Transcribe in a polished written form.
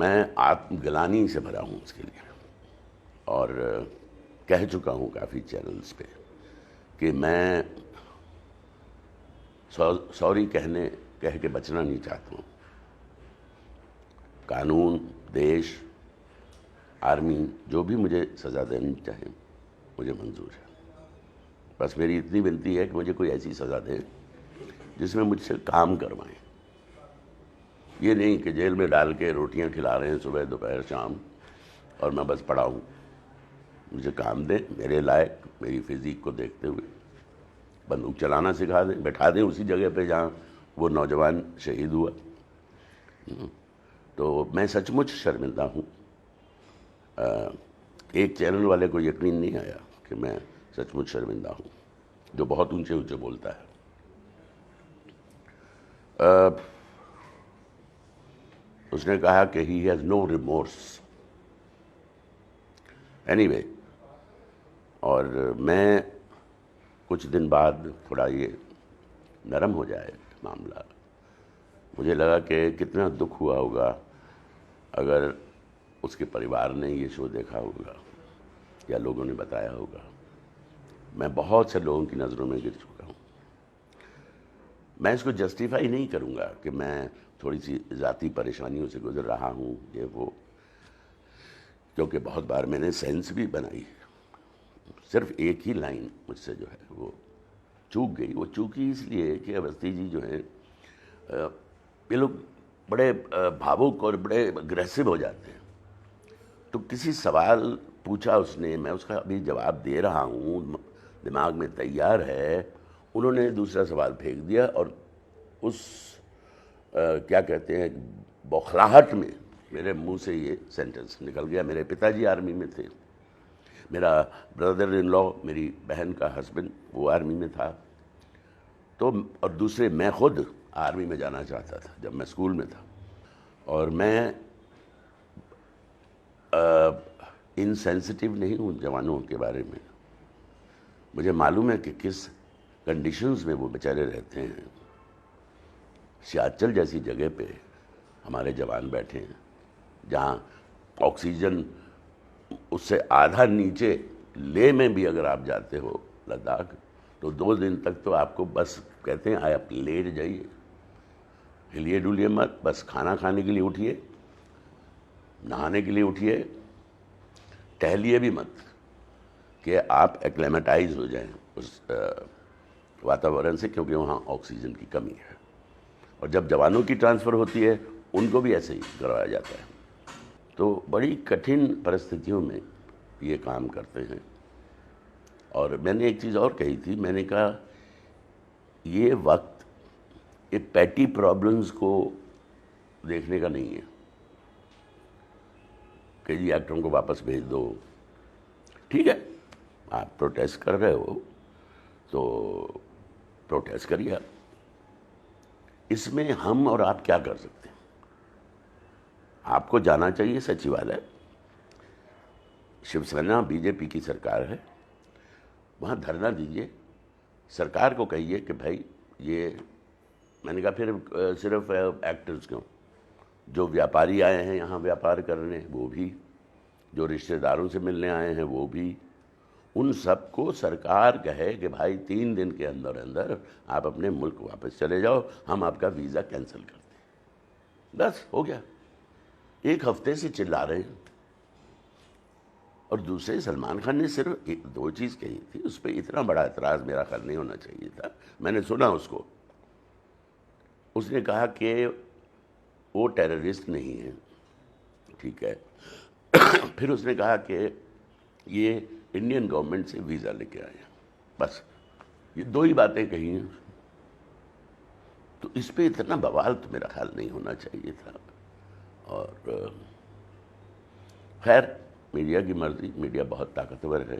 میں آتم گلانی سے بھرا ہوں اس کے لیے، اور کہہ چکا ہوں کافی چینلز پہ کہ میں سوری کہہ کے بچنا نہیں چاہتا ہوں۔ قانون، دیش، آرمی جو بھی مجھے سزا دینی چاہے مجھے منظور ہے، بس میری اتنی ونتی ہے کہ مجھے کوئی ایسی سزا دے جس میں مجھ سے کام کروائیں، یہ نہیں کہ جیل میں ڈال کے روٹیاں کھلا رہے ہیں صبح دوپہر شام اور میں بس پڑا ہوں۔ مجھے کام دیں میرے لائق، میری فزیک کو دیکھتے ہوئے، بندوق چلانا سکھا دیں، بیٹھا دیں اسی جگہ پہ جہاں وہ نوجوان شہید ہوا۔ تو میں سچ مچ شرمندہ ہوں۔ ایک چینل والے کو یقین نہیں آیا کہ میں سچ مچ شرمندہ ہوں، جو بہت اونچے اونچے بولتا ہے۔ اس نے کہا کہ he has no remorse any way, اور میں کچھ دن بعد تھوڑا یہ نرم ہو جائے معاملہ، مجھے لگا کہ کتنا دکھ ہوا ہوگا اگر اس کے پریوار نے یہ شو دیکھا ہوگا یا لوگوں نے بتایا ہوگا۔ میں بہت سے لوگوں کی نظروں میں گر چکا ہوں۔ میں اس کو جسٹیفائی نہیں کروں گا کہ میں تھوڑی سی ذاتی پریشانیوں سے گزر رہا ہوں، یہ وہ، کیونکہ بہت بار میں نے سینس بھی بنائی، صرف ایک ہی لائن مجھ سے جو ہے وہ چوک گئی۔ وہ چوکی اس لیے کہ اوستھی جی جو ہیں یہ لوگ بڑے بھاوک اور بڑے اگریسو ہو جاتے ہیں۔ تو کسی سوال پوچھا اس نے، میں اس کا ابھی جواب دے رہا ہوں، دماغ میں تیار ہے، انہوں نے دوسرا سوال پھینک دیا، اور اس کیا کہتے ہیں بوکھلاہٹ میں میرے منہ سے یہ سینٹنس نکل گیا۔ میرے پتا جی آرمی میں تھے، میرا بردر ان لا، میری بہن کا ہسبینڈ، وہ آرمی میں تھا، تو اور دوسرے میں خود آرمی میں جانا چاہتا تھا جب میں اسکول میں تھا، اور میں انسینسٹیو نہیں ہوں جوانوں کے بارے میں۔ مجھے معلوم ہے کہ کس کنڈیشنز میں وہ بیچارے رہتے ہیں۔ سیاچل جیسی جگہ پہ ہمارے جوان بیٹھے ہیں جہاں آکسیجن اس سے آدھا نیچے لے میں بھی اگر آپ جاتے ہو لداخ، تو 2 دن تک تو آپ کو بس کہتے ہیں آپ لیٹ جائیے، ہلیے ڈولیے مت، بس کھانا کھانے کے لیے اٹھیے، نہانے کے لیے اٹھیے، ٹہلیے بھی مت، کہ آپ ایکلیمیٹائز ہو جائیں اس واتاورن سے، کیونکہ وہاں آکسیجن کی کمی ہے۔ اور جب جوانوں کی ٹرانسفر ہوتی ہے ان کو بھی ایسے ہی کروایا جاتا ہے۔ تو بڑی کٹھن پرستھتیوں میں یہ کام کرتے ہیں۔ اور میں نے ایک چیز اور کہی تھی، میں نے کہا یہ وقت یہ پیٹی پرابلمز کو دیکھنے کا نہیں ہے کہ جی ایکٹروں کو واپس بھیج دو۔ ٹھیک ہے، آپ پروٹیسٹ کر رہے ہو تو پروٹیسٹ کریے، اس میں ہم اور آپ کیا کر سکتے ہیں؟ آپ کو جانا چاہیے سچیوالیہ، شیو سینا بی جے پی کی سرکار ہے، وہاں دھرنا دیجیے، سرکار کو کہیے کہ بھائی یہ، میں نے کہا پھر صرف ایکٹرز کیوں، جو ویاپاری آئے ہیں یہاں ویاپار کرنے وہ بھی، جو رشتہ داروں سے ملنے آئے ہیں وہ بھی، ان سب کو سرکار کہے کہ بھائی 3 دن کے اندر اندر آپ اپنے ملک واپس چلے جاؤ، ہم آپ کا ویزا کینسل کر دیں، بس ہو گیا۔ 1 ہفتے سے چلا رہے ہیں۔ اور دوسرے سلمان خان نے صرف 2 چیز کہی تھی، اس پہ اتنا بڑا اعتراض میرا خیال نہیں ہونا چاہیے تھا۔ میں نے سنا اس کو، اس نے کہا کہ وہ ٹیررسٹ نہیں ہے، ٹھیک ہے، پھر اس نے کہا کہ یہ انڈین گورنمنٹ سے ویزا لے کے آئے ہیں، بس یہ 2 ہی باتیں کہی ہیں۔ تو اس پہ اتنا بوال تو میرا خیال نہیں ہونا چاہیے تھا۔ اور خیر، میڈیا کی مرضی، میڈیا بہت طاقتور ہے۔